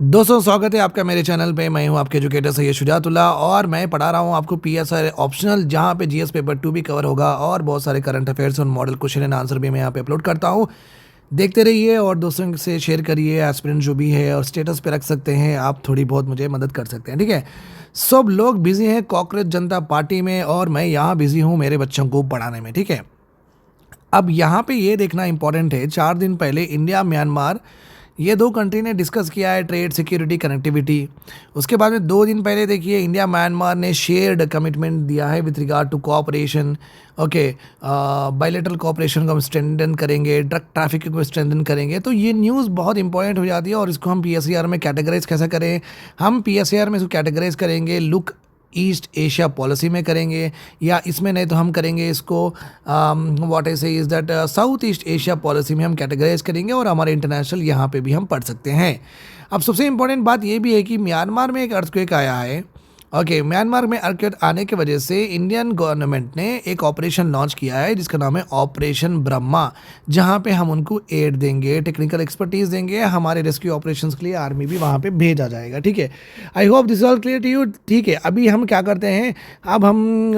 दोस्तों स्वागत है आपका मेरे चैनल पे। मैं हूं आपके एजुकेटर सैयद शुजातुल्लाह और मैं पढ़ा रहा हूं आपको पीएसआई ऑप्शनल, जहां पे जीएस पेपर 2 भी कवर होगा और बहुत सारे करंट अफेयर्स और मॉडल क्वेश्चन एंड आंसर भी मैं यहां पे अपलोड करता हूं। देखते रहिए और दोस्तों से शेयर करिए। एस्पिरेंट जो भी है और स्टेटस पे रख सकते हैं, आप थोड़ी बहुत मुझे मदद कर सकते हैं, ठीक है। सब लोग बिजी हैं कॉकरोच जनता पार्टी में और मैं यहाँ बिजी हूँ मेरे बच्चों को पढ़ाने में, ठीक है। अब यहाँ पे ये देखना इंपॉर्टेंट है, 4 दिन पहले इंडिया म्यांमार ये दो कंट्री ने डिस्कस किया है ट्रेड, सिक्योरिटी, कनेक्टिविटी। उसके बाद में 2 दिन पहले देखिए इंडिया म्यांमार ने शेयर्ड कमिटमेंट दिया है with regard to cooperation. Okay, bilateral cooperation को हम स्ट्रेंथन करेंगे, ड्रग ट्रैफिकिंग को स्ट्रेंथन करेंगे। तो ये न्यूज़ बहुत इंपॉर्टेंट हो जाती है और इसको हम पीएसआर में कैटेगराइज कैसे करें। हम पीएसआर में इसको कैटेगराइज करेंगे लुक ईस्ट एशिया पॉलिसी में करेंगे, या इसमें नहीं तो हम करेंगे इसको व्हाट आई से is that south east Asia policy में हम कैटेगराइज करेंगे और हमारे इंटरनेशनल यहाँ पे भी हम पढ़ सकते हैं। अब सबसे इम्पोर्टेंट बात ये भी है कि म्यांमार में एक अर्थक्वेक आया है। ओके, म्यांमार में अर्थक्वेक आने की वजह से इंडियन गवर्नमेंट ने एक ऑपरेशन लॉन्च किया है जिसका नाम है ऑपरेशन ब्रह्मा, जहां पे हम उनको एड देंगे, टेक्निकल एक्सपर्टीज देंगे। हमारे रेस्क्यू ऑपरेशंस के लिए आर्मी भी वहां पे भेजा जाएगा, ठीक है। I hope this all clear to you, ठीक है। अभी हम क्या करते हैं, अब हम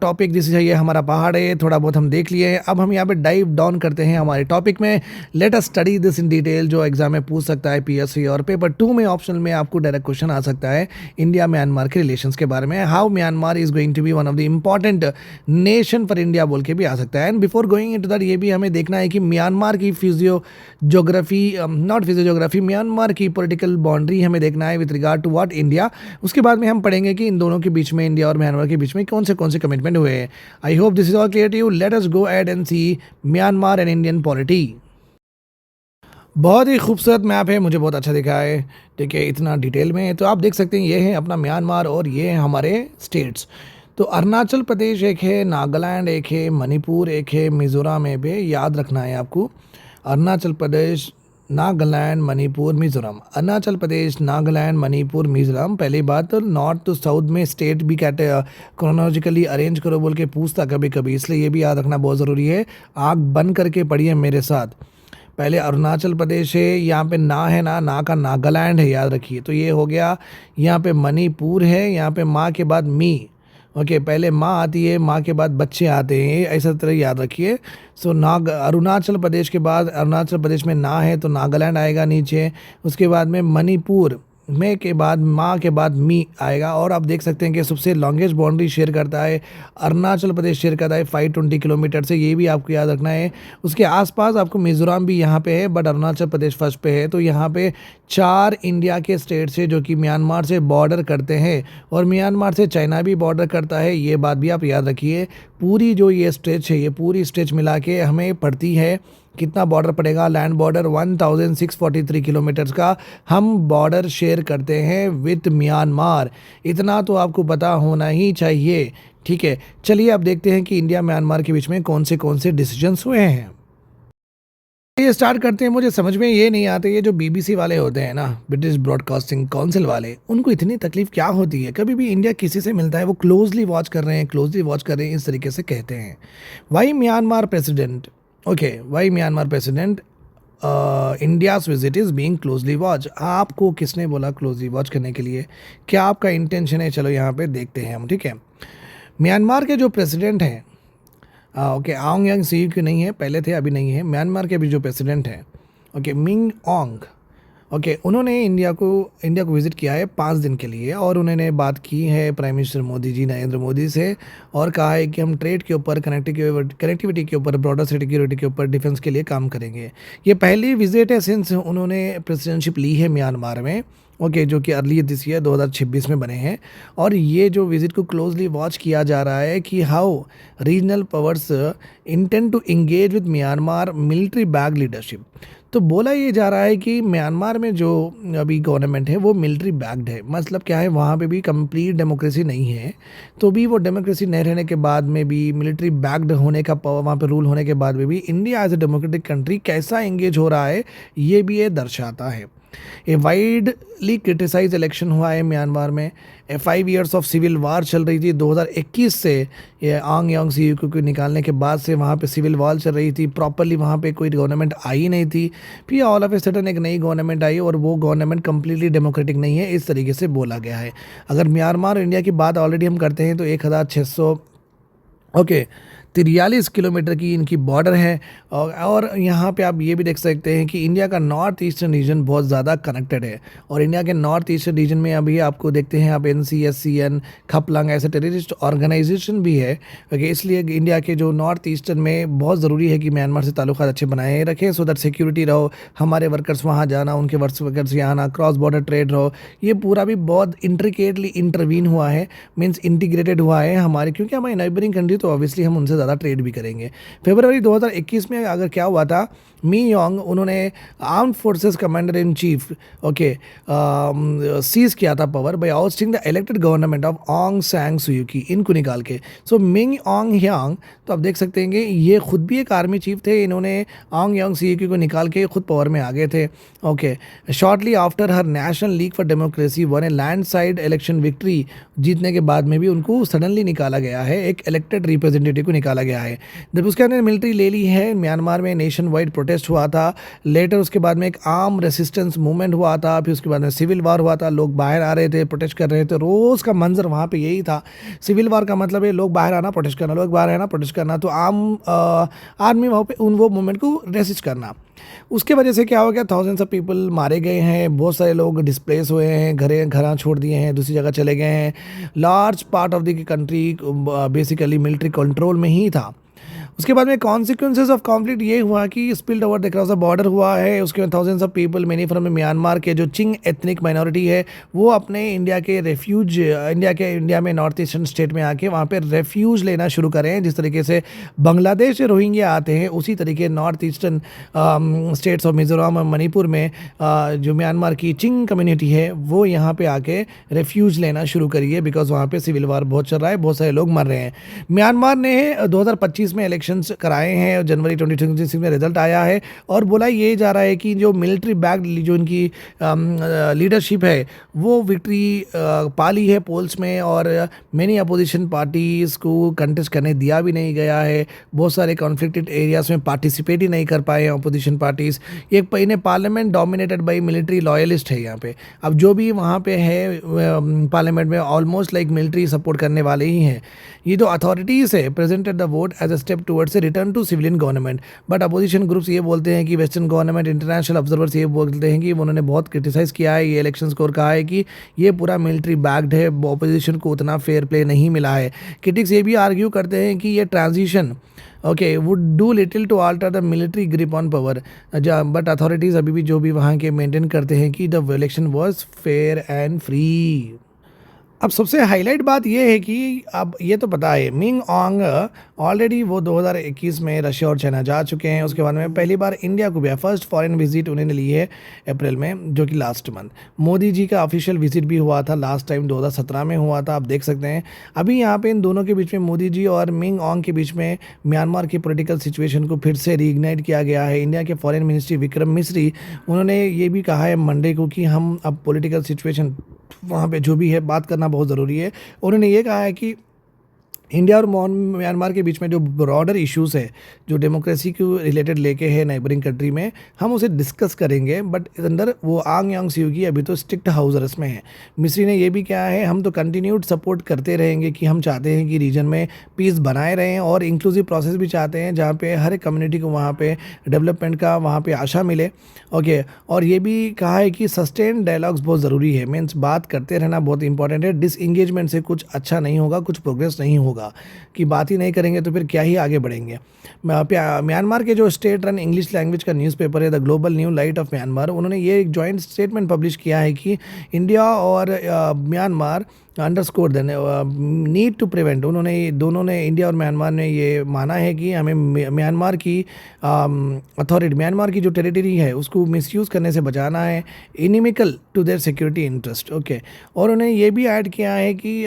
टॉपिक जैसे ये हमारा पहाड़ है, थोड़ा बहुत हम देख लिए हैं। अब हम यहाँ पे डाइव डाउन करते हैं हमारे टॉपिक में। Let us study this in detail, जो एग्जाम में पूछ सकता है पीएससी और पेपर 2 में ऑप्शनल में आपको डायरेक्ट क्वेश्चन आ सकता है इंडिया म्यांमार के रिलेशंस के बारे में। How Myanmar is going to be one of the important nation for India बोल के भी आ सकता है। And before going into that ये भी हमें देखना है कि म्यांमार की फिजियोग्राफी म्यांमार की पॉलिटिकल बाउंड्री हमें देखना है with regard to what India. उसके बाद में हम पढ़ेंगे कि इन दोनों के बीच में, इंडिया और म्यांमार के बीच में कौन से कमिटमेंट हुए हैं। I hope this is all clear to you. Let us go ahead and see Myanmar and Indian polity. बहुत ही खूबसूरत मैप है, मुझे बहुत अच्छा दिखा है, ठीक है, इतना डिटेल में। तो आप देख सकते हैं ये है अपना म्यांमार और ये है हमारे स्टेट्स। तो अरुणाचल प्रदेश एक है, नागालैंड एक है, मणिपुर एक है, मिज़ोरम है भी याद रखना है आपको। अरुणाचल प्रदेश, नागालैंड, मणिपुर, मिज़ोरम। अरुणाचल प्रदेश, नागालैंड, मणिपुर, मिज़ोरम। पहली बात तो नॉर्थ टू साउथ में स्टेट भी क्रोनोलॉजिकली अरेंज करो बोल के पूछता कभी कभी, इसलिए ये भी याद रखना बहुत ज़रूरी है। आँख बंद करके पढ़िए मेरे साथ। पहले अरुणाचल प्रदेश है, यहाँ पे ना है, ना का नागालैंड है, याद रखिए। तो ये हो गया, यहाँ पे मणिपुर है, यहाँ पे माँ के बाद मी। ओके, पहले माँ आती है, माँ के बाद बच्चे आते हैं, ऐसा तरह याद रखिए। सो अरुणाचल प्रदेश के बाद, अरुणाचल प्रदेश में ना है तो नागालैंड आएगा नीचे। उसके बाद में मणिपुर में के बाद माँ के बाद मी आएगा। और आप देख सकते हैं कि सबसे लॉन्गेस्ट बाउंड्री शेयर करता है अरुणाचल प्रदेश, शेयर करता है 520 किलोमीटर से, ये भी आपको याद रखना है। उसके आसपास आपको मिज़ोरम भी यहाँ पे है, बट अरुणाचल प्रदेश फर्स्ट पे है। तो यहाँ पे 4 इंडिया के स्टेट्स है जो कि म्यांमार से बॉर्डर करते हैं और म्यांमार से चाइना भी बॉर्डर करता है, ये बात भी आप याद रखिए। पूरी जो ये स्ट्रेच है, ये पूरी स्ट्रेच मिला के हमें पड़ती है, कितना बॉर्डर पड़ेगा, लैंड बॉर्डर 1643 किलोमीटर्स का हम बॉर्डर शेयर करते हैं विथ म्यांमार। इतना तो आपको पता होना ही चाहिए, ठीक है। चलिए अब देखते हैं कि इंडिया म्यांमार के बीच में कौन से डिसीजंस हुए हैं। ये स्टार्ट करते हैं। मुझे समझ में ये नहीं आते, ये जो बीबीसी वाले होते हैं ना, ब्रिटिश ब्रॉडकास्टिंग काउंसिल वाले, उनको इतनी तकलीफ क्या होती है। कभी भी इंडिया किसी से मिलता है वो क्लोजली वॉच कर रहे हैं, इस तरीके से कहते हैं। Why Myanmar president, okay, why Myanmar president India's visit is being closely watch. आपको किसने बोला क्लोजली वॉच करने के लिए, क्या आपका इंटेंशन है, चलो यहाँ पे देखते हैं हम, ठीक है। म्यांमार के जो प्रेसिडेंट हैं, ओके, आंग यांग सी क्यों नहीं है, पहले थे अभी नहीं है। म्यांमार के भी जो प्रेसिडेंट हैं, ओके, मिंग ऑन्ग, ओके, उन्होंने इंडिया को विज़िट किया है 5 दिन के लिए और उन्होंने बात की है प्राइम मिनिस्टर मोदी जी नरेंद्र मोदी से और कहा है कि हम ट्रेड के ऊपर, कनेक्टिविटी के ऊपर, ब्रॉडर सिक्योरिटी के ऊपर, डिफेंस के लिए काम करेंगे। ये पहली विजिट है सिंस उन्होंने प्रेसिडेंटशिप ली है म्यांमार में, ओके, जो कि अर्ली दिस ईयर 2026 में बने हैं। और ये जो विज़िट को क्लोजली वॉच किया जा रहा है कि how regional powers intend to engage with Myanmar military backed leadership. तो बोला ये जा रहा है कि म्यांमार में जो अभी गवर्नमेंट है वो मिलिट्री बैक्ड है। मतलब क्या है, वहाँ पे भी कंप्लीट डेमोक्रेसी नहीं है, तो भी वो डेमोक्रेसी नहीं रहने के बाद में भी, मिलिट्री बैक्ड होने का वहाँ पे रूल होने के बाद में भी India as a democratic country कैसा एंगेज हो रहा है, ये भी ये दर्शाता है। ए वाइडली क्रिटिसाइज इलेक्शन हुआ है म्यांमार में। 5 years ऑफ सिविल वार चल रही थी 2021 से। ये आंग यांग सी को निकालने के बाद से वहाँ पे सिविल वार चल रही थी, प्रॉपरली वहाँ पे कोई गवर्नमेंट आई नहीं थी। फिर ऑल ऑफ ए सडन एक नई गवर्नमेंट आई और वो गवर्नमेंट कम्प्लीटली डेमोक्रेटिक नहीं है, इस तरीके से बोला गया है। अगर म्यांमार और इंडिया की बात ऑलरेडी हम करते हैं तो 1600 ओके 43 किलोमीटर की इनकी बॉर्डर है। और यहाँ पे आप ये भी देख सकते हैं कि इंडिया का नॉर्थ ईस्टर्न रीजन बहुत ज़्यादा कनेक्टेड है। और इंडिया के नॉर्थ ईस्टर्न रीजन में अभी आपको देखते हैं आप NCSCN, खपलांग ऐसे टेररिस्ट ऑर्गेनाइजेशन भी है। ओके, इसलिए इंडिया के जो नॉर्थ ईस्टर्न में बहुत ज़रूरी है कि म्यांमार से ताल्लुकात अच्छे बनाए रखें, सो दैट सिक्योरिटी रहो, हमारे वर्कर्स वहाँ जाना, उनके वर्कर्स यहाँ आना, क्रॉस बॉर्डर ट्रेड रहो। ये पूरा भी बहुत इंट्रिकेटली इंटरवीन हुआ है, मीन्स इंटीग्रेटेड हुआ है हमारे, क्योंकि हमारी नाइबरिंग कंट्री तो ऑब्वियसली हम उनसे ज़्यादा ट्रेड भी करेंगे। फरवरी 2021 में अगर क्या हुआ था, मी योंग उन्होंने armed forces commander in chief seized किया था power by ousting the elected government of Aung San Suu Kyi, इनको निकाल के। सो मिंग ऑंग ह्यांग, तो आप देख सकते हैं कि ये खुद भी एक आर्मी चीफ थे, इन्होंने ऑंग यांग सुयूकी को निकाल के खुद पावर में आ गए थे। Okay, shortly after her national league for democracy one A landslide election victory, जीतने के बाद में भी उनको सडनली निकाला गया है, एक इलेक्टेड रिप्रेजेंटेटिव को निकाला गया है। जब उसके अंदर मिलिट्री ले ली है, म्यांमार में नेशन वाइड प्रोटेस्ट हुआ था। लेटर उसके बाद में एक आर्म रेसिस्टेंस मूवमेंट हुआ था, फिर उसके बाद में सिविल वार हुआ था, लोग बाहर आ रहे थे, प्रोटेस्ट कर रहे थे। रोज़ का मंजर वहाँ पे यही था। सिविल वार का मतलब है लोग बाहर आना, प्रोटेस्ट करना, लोग बाहर आना, प्रोटेस्ट करना, तो आर्मी वहाँ पे वो मूवमेंट को रेसिस्ट करना। उसके वजह से क्या हो गया, थाउजेंड्स ऑफ पीपल मारे गए हैं, बहुत सारे लोग डिस्प्लेस हुए हैं, घर छोड़ दिए हैं, दूसरी जगह चले गए हैं। Large part of the country basically military control में ही था। उसके बाद में कॉन्सिक्वेंसेज ऑफ कॉन्फ्लिक्ट ये हुआ कि spilled over the cross the border हुआ है। उसके बाद thousands of people many from Myanmar के जो चिंग एथनिक माइनॉरिटी है वो अपने इंडिया में नॉर्थ ईस्टर्न स्टेट में आके वहाँ पे रेफ्यूज लेना शुरू करें। जिस तरीके से बांग्लादेश से रोहिंग्या आते हैं उसी तरीके north eastern states of Mizoram और मणिपुर में जो म्यांमार की चिंग कम्युनिटी है वो यहाँ पे आके रेफ्यूज लेना शुरू करिए, बिकॉज वहाँ पे सिविल वार बहुत चल रहा है, बहुत सारे लोग मर रहे हैं। म्यांमार ने 2025 में इलेक्शंस कराए हैं और जनवरी 2026 में रिजल्ट आया है और बोला ये जा रहा है कि जो मिलिट्री बैक्ड जो इनकी लीडरशिप है वो विक्ट्री पा ली है पोल्स में। और मेनी अपोजिशन पार्टीज़ को कंटेस्ट करने दिया भी नहीं गया है, बहुत सारे कॉन्फ्लिक्टेड एरियाज में पार्टिसिपेट ही नहीं कर पाए हैं अपोजिशन पार्टीज़। एक इन्हें parliament dominated by military loyalist है यहाँ पे। अब जो भी वहाँ पे है पार्लियामेंट में ऑलमोस्ट लाइक मिलिट्री सपोर्ट करने वाले ही हैं। ये जो अथॉरिटीज़ है presented the vote as a step towards a return to civilian government, but opposition groups ये बोलते हैं कि वेस्टर्न गवर्नमेंट, इंटरनेशनल ऑब्जर्वर्स ये बोलते हैं कि उन्होंने बहुत क्रिटिसाइज़ किया है ये इलेक्शन स्कोर, कहा है कि ये पूरा मिलिट्री बैक्ड है, अपोजिशन को उतना फेयर प्ले नहीं मिला है। क्रिटिक्स ये भी आर्ग्यू करते हैं कि ये transition would do little to alter the military grip on power, but authorities अभी भी जो भी वहाँ के मेंटेन करते हैं कि the election was fair and free. अब सबसे हाईलाइट बात यह है कि अब ये तो पता है मिंग ऑन्ग ऑलरेडी वो 2021 में रशिया और चाइना जा चुके हैं। उसके बाद में पहली बार इंडिया को भी फर्स्ट फॉरेन विजिट उन्होंने ली है अप्रैल में, जो कि लास्ट मंथ। मोदी जी का ऑफिशियल विजिट भी हुआ था, लास्ट टाइम 2017 में हुआ था। आप देख सकते हैं अभी यहाँ पे इन दोनों के बीच में, मोदी जी और मिंग ऑन्ग के बीच में म्यांमार की पॉलिटिकल सिचुएशन को फिर से रीइग्नाइट किया गया है। इंडिया के फॉरेन मिनिस्ट्री विक्रम मिस्री उन्होंने ये भी कहा है मंडे को कि हम अब पॉलिटिकल सिचुएशन वहाँ पे जो भी है बात करना बहुत ज़रूरी है। उन्होंने ये कहा है कि इंडिया और म्यांमार के बीच में जो ब्रॉडर इश्यूज़ है जो डेमोक्रेसी को रिलेटेड लेके है नाइबरिंग कंट्री में, हम उसे डिस्कस करेंगे, बट अंदर वो आंग यांग सियूकी अभी तो स्ट्रिक्ट हाउस अरेस्ट में है। मिस्री ने ये भी कहा है हम तो कंटिन्यूड सपोर्ट करते रहेंगे कि हम चाहते हैं कि रीजन में पीस बनाए रहें और इंक्लूसिव प्रोसेस भी चाहते हैं जहाँ पे हर एक कम्युनिटी को वहाँ पे डेवलपमेंट का वहाँ पे आशा मिले। और ये भी कहा है कि सस्टेन डायलॉग्स बहुत ज़रूरी है, मीन्स बात करते रहना बहुत इंपॉर्टेंट है। डिसएंगेजमेंट से कुछ अच्छा नहीं होगा, कुछ प्रोग्रेस नहीं होगा, कि बात ही नहीं करेंगे तो फिर क्या ही आगे बढ़ेंगे। म्यांमार के जो स्टेट रन इंग्लिश लैंग्वेज का न्यूज़पेपर है the global new light of Myanmar, उन्होंने ये एक जॉइंट स्टेटमेंट पब्लिश किया है कि इंडिया और Myanmar underscore then need to prevent, उन्होंने दोनों ने, इंडिया और म्यांमार ने ये माना है कि हमें म्यांमार की अथॉरिटी, म्यांमार की जो टेरिटरी है उसको मिसयूज़ करने से बचाना है, inimical to their security interest. Okay, और उन्होंने ये भी ऐड किया है कि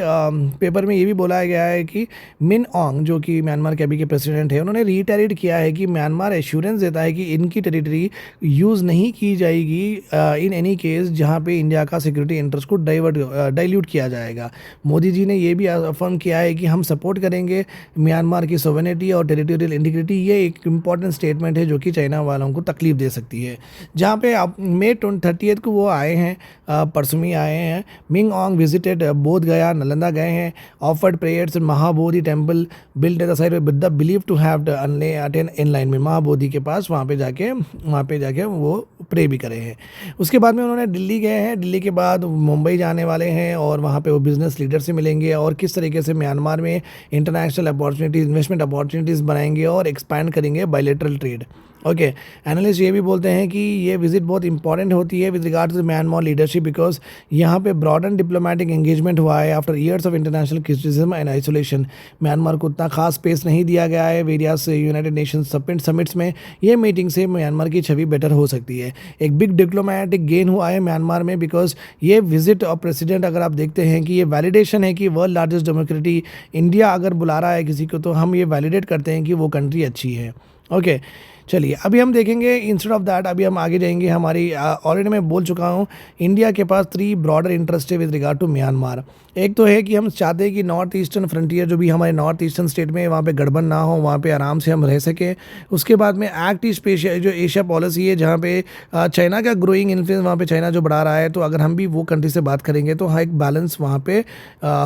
पेपर में ये भी बोला गया है कि मिन ऑन्ग जो कि म्यांमार के अभी के प्रेसिडेंट है, उन्होंने रीटेरेट किया है कि म्यांमार एश्योरेंस देता है कि इनकी टेरिटरी यूज़ नहीं की जाएगी इन एनी केस जहाँ पे इंडिया का सिक्योरिटी इंटरेस्ट को डाइल्यूट किया जाएगा। मोदी जी ने ये भी अफर्म किया है कि हम सपोर्ट करेंगे म्यांमार की सोवेनिटी और टेरिटोरियल इंटीग्रिटी। ये एक इम्पॉर्टेंट स्टेटमेंट है जो कि चाइना वालों को तकलीफ दे सकती है। जहाँ पे आप मई 30 को वो आए हैं, परसों में आए हैं। मिंग ऑन्ग विजिटेड बोध गया, नालंदा गए हैं, offered prayers in Mahabodhi temple build at the site with the believe to have attain in line में, महाबोधि के पास वहाँ पे जाके वो प्रे भी करे हैं। उसके बाद में उन्होंने दिल्ली गए हैं, दिल्ली के बाद मुंबई जाने वाले हैं और वहाँ पे वो बिजनेस लीडर से मिलेंगे और किस तरीके से म्यांमार में इंटरनेशनल अपॉर्चुनिटीज़, इन्वेस्टमेंट अपॉर्चुनिटीज़ बनाएंगे और एक्सपैंड करेंगे बायलैटरल ट्रेड। ओके, एनालिस्ट ये भी बोलते हैं कि ये विजिट बहुत इंपॉर्टेंट होती है with regard to Myanmar leadership, because यहाँ पे ब्रॉड एंड डिप्लोमेटिक एंगेजमेंट हुआ है after years of international criticism and isolation. Myanmar को उतना खास स्पेस नहीं दिया गया है वेरियस यूनाइटेड नेशंस समिट्स में। ये मीटिंग से म्यांमार की छवि बेटर हो सकती है। एक बिग डिप्लोमेटिक गेन हुआ है म्यांमार में, बिकॉज ये विजिट और प्रेसिडेंट अगर आप देखते हैं कि ये वैलिडेशन है कि वर्ल्ड लार्जेस्ट डेमोक्रेसी इंडिया अगर बुला रहा है किसी को, तो हम ये वैलिडेट करते हैं कि वो कंट्री अच्छी है। ओके, चलिए अभी हम देखेंगे इंस्टेड ऑफ दैट, अभी हम आगे जाएंगे। हमारी ऑलरेडी मैं बोल चुका हूँ, इंडिया के पास 3 ब्रॉडर इंटरेस्ट है विद रिगार्ड टू म्यांमार। एक तो है कि हम चाहते हैं कि नॉर्थ ईस्टर्न फ्रंटियर जो भी हमारे नॉर्थ ईस्टर्न स्टेट में, वहाँ पे गड़बड़ ना हो, वहाँ पे आराम से हम रह सकें। उसके बाद में एक्ट ईस्ट एशिया जो एशिया पॉलिसी है, जहाँ पे चाइना का ग्रोइंग इन्फ्लुएंस वहाँ पे चाइना जो बढ़ा रहा है, तो अगर हम भी वो कंट्री से बात करेंगे तो हाँ एक बैलेंस वहाँ पे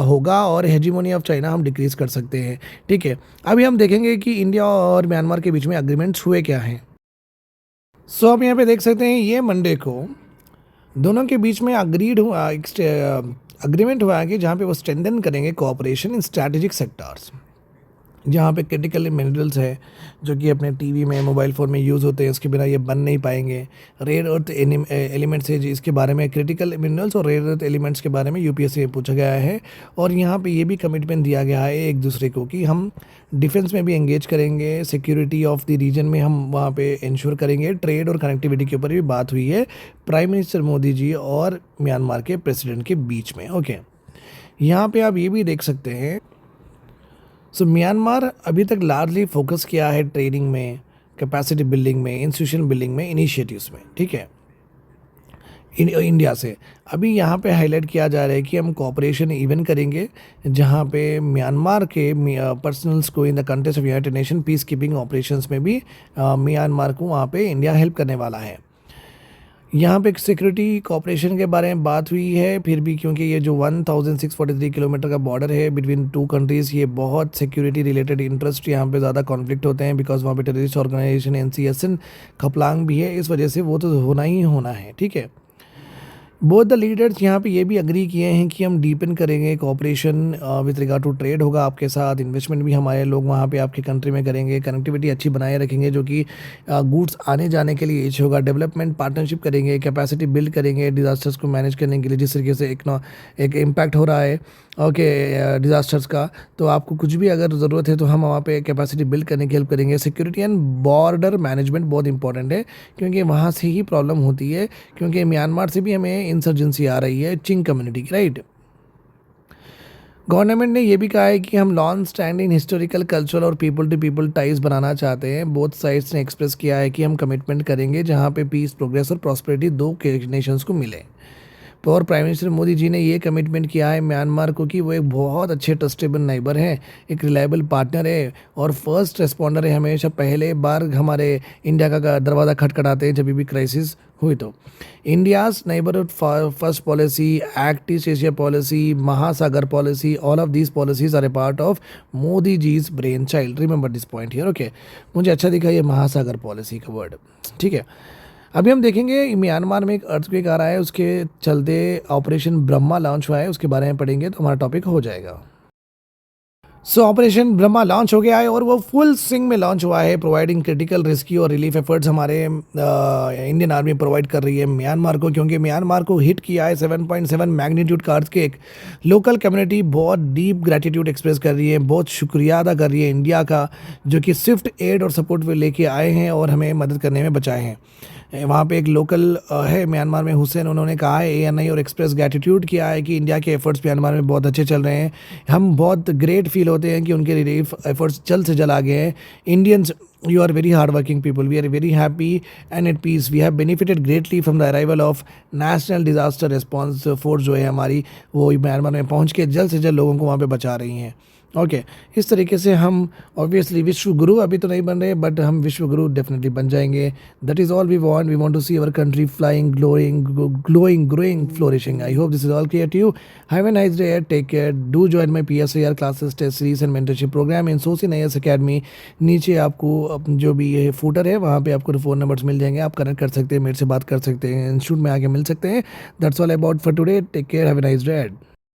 होगा और हेजीमोनी ऑफ चाइना हम डिक्रीज़ कर सकते हैं। ठीक है, अभी हम देखेंगे कि इंडिया और म्यांमार के बीच में अग्रीमेंट्स हुए क्या हैं। सो आप यहाँ पे देख सकते हैं, ये मंडे को दोनों के बीच में अग्रीमेंट हुआ है कि जहाँ पे वो स्ट्रेंथन करेंगे कोऑपरेशन इन स्ट्रैटेजिक सेक्टर्स, जहाँ पे क्रिटिकल मिनरल्स है जो कि अपने टीवी में, मोबाइल फ़ोन में यूज़ होते हैं, उसके बिना ये बन नहीं पाएंगे। रेयर अर्थ एलिमेंट्स है जी, इसके बारे में, क्रिटिकल मिनरल्स और रेयर अर्थ एलिमेंट्स के बारे में यूपीएससी में पूछा गया है। और यहाँ पे ये भी कमिटमेंट दिया गया है एक दूसरे को कि हम डिफेंस में भी एंगेज करेंगे, सिक्योरिटी ऑफ द रीजन में हम वहाँ पे इंश्योर करेंगे, ट्रेड और कनेक्टिविटी के ऊपर भी बात हुई है प्राइम मिनिस्टर मोदी जी और म्यांमार के प्रेसिडेंट के बीच में। ओके, यहाँ पे आप ये भी देख सकते हैं, सो म्यांमार अभी तक लार्जली फोकस किया है ट्रेनिंग में, कैपेसिटी बिल्डिंग में, इंस्टीट्यूशन बिल्डिंग में, इनिशिएटिव्स में। ठीक है, इंडिया से अभी यहाँ पे हाईलाइट किया जा रहा है कि हम कोऑपरेशन इवन करेंगे, जहाँ पे म्यांमार के पर्सनल्स को in the context of United nation peace keeping operations में भी म्यांमार को वहाँ पे इंडिया हेल्प करने वाला है। यहाँ पे सिक्योरिटी कॉपरेशन के बारे में बात हुई है, फिर भी क्योंकि ये जो 1643 किलोमीटर का बॉर्डर है बिटवीन 2 कंट्रीज़, ये बहुत सिक्योरिटी रिलेटेड इंटरेस्ट यहाँ पे ज़्यादा कॉन्फ्लिक्ट होते हैं, बिकॉज वहाँ पे टेररिस्ट ऑर्गेनाइजेशन NCSN खपलांग भी है, इस वजह से वो तो होना ही होना है। ठीक है, बोथ द लीडर्स यहाँ पे ये भी अग्री किए हैं कि हम डीपन करेंगे cooperation with regard to trade होगा आपके साथ, इन्वेस्टमेंट भी हमारे लोग वहाँ पे आपकी कंट्री में करेंगे, कनेक्टिविटी अच्छी बनाए रखेंगे जो कि गुड्स आने जाने के लिए इच होगा, डेवलपमेंट पार्टनरशिप करेंगे, कैपेसिटी बिल्ड करेंगे डिज़ास्टर्स को मैनेज करने के लिए, जिस तरीके से एक इम्पैक्ट हो रहा है डिज़ास्टर्स का, तो आपको कुछ भी अगर ज़रूरत है तो हम वहाँ पे कैपेसिटी बिल्ड करने की हेल्प करेंगे। सिक्योरिटी एंड बॉर्डर मैनेजमेंट बहुत इंपॉर्टेंट है, क्योंकि वहाँ से ही प्रॉब्लम होती है, क्योंकि म्यांमार से भी हमें इंसर्जेंसी आ रही है, चिंग कम्युनिटी की, राइट। गवर्नमेंट ने यह भी कहा है कि हम लॉन्ग स्टैंडिंग हिस्टोरिकल, कल्चरल और पीपल टू पीपल टाइज बनाना चाहते हैं। बोथ साइड्स ने एक्सप्रेस किया है कि हम कमिटमेंट करेंगे जहाँ पे पीस, प्रोग्रेस और प्रॉस्पेरिटी 2 नेशंस को मिले। और प्राइम मिनिस्टर मोदी जी ने ये कमिटमेंट किया है म्यांमार को कि वो एक बहुत अच्छे ट्रस्टेबल नाइबर हैं, एक रिलायबल पार्टनर है और फर्स्ट रिस्पॉन्डर है। हमेशा पहले बार हमारे इंडिया का दरवाज़ा खटखटाते हैं जब भी क्राइसिस हुई। तो India's neighbourhood first policy, act east Asia policy, Mahasagar policy, all of these policies are a part of Modi ji's brainchild. Remember this point here. Okay, मुझे अच्छा दिखा ये महासागर पॉलिसी का वर्ड। ठीक है, अभी हम देखेंगे म्यांमार में एक अर्थक्वेक आ रहा है, उसके चलते ऑपरेशन ब्रह्मा लॉन्च हुआ है, उसके बारे में पढ़ेंगे तो हमारा टॉपिक हो जाएगा। सो ऑपरेशन ब्रह्मा लॉन्च हो गया है और वो फुल स्विंग में लॉन्च हुआ है, प्रोवाइडिंग क्रिटिकल रेस्क्यू और रिलीफ एफर्ट्स हमारे इंडियन आर्मी प्रोवाइड कर रही है म्यांमार को, क्योंकि म्यांमार को हिट किया है 7.7 मैग्नीट्यूड का अर्थक्वेक। लोकल कम्युनिटी बहुत डीप ग्रैटिट्यूड एक्सप्रेस कर रही है, बहुत शुक्रिया अदा कर रही है इंडिया का, जो कि स्विफ्ट एड और सपोर्ट लेके आए हैं और हमें मदद करने में बचाए हैं। वहाँ पे एक लोकल है म्यांमार में, हुसैन, उन्होंने कहा है एएनआई और एक्सप्रेस ग्रैटिट्यूड किया है कि इंडिया के एफर्ट्स म्यांमार में बहुत अच्छे चल रहे हैं। हम बहुत ग्रेट फील होते हैं कि उनके रिलीफ एफर्ट्स जल्द से जल्द आगे हैं। Indians, you are very hard working people, we are very happy and at peace, we have benefited greatly from the arrival of national disaster response force जो है हमारी, वो म्यांमार में पहुंच के जल्द से जल्द लोगों को वहाँ पे बचा रही हैं। ओके, इस तरीके से हम ऑब्वियसली विश्व गुरु अभी तो नहीं बन रहे, बट हम विश्व गुरु डेफिनेटली बन जाएंगे। That is all we want to see our country flying, glowing, growing, flourishing. I hope this is all clear to you. Have a nice day, take care, do join my PSIR classes, test series and mentorship programme in सोसिन IAS academy. नीचे आपको जो भी ये footer है वहाँ पे आपको फ़ोन नंबर्स मिल जाएंगे, आप कनेक्ट कर सकते हैं, मेरे से बात कर सकते हैं, इंस्टीट्यूट में आके मिल सकते हैं। That's all about for today, take care, have a nice day.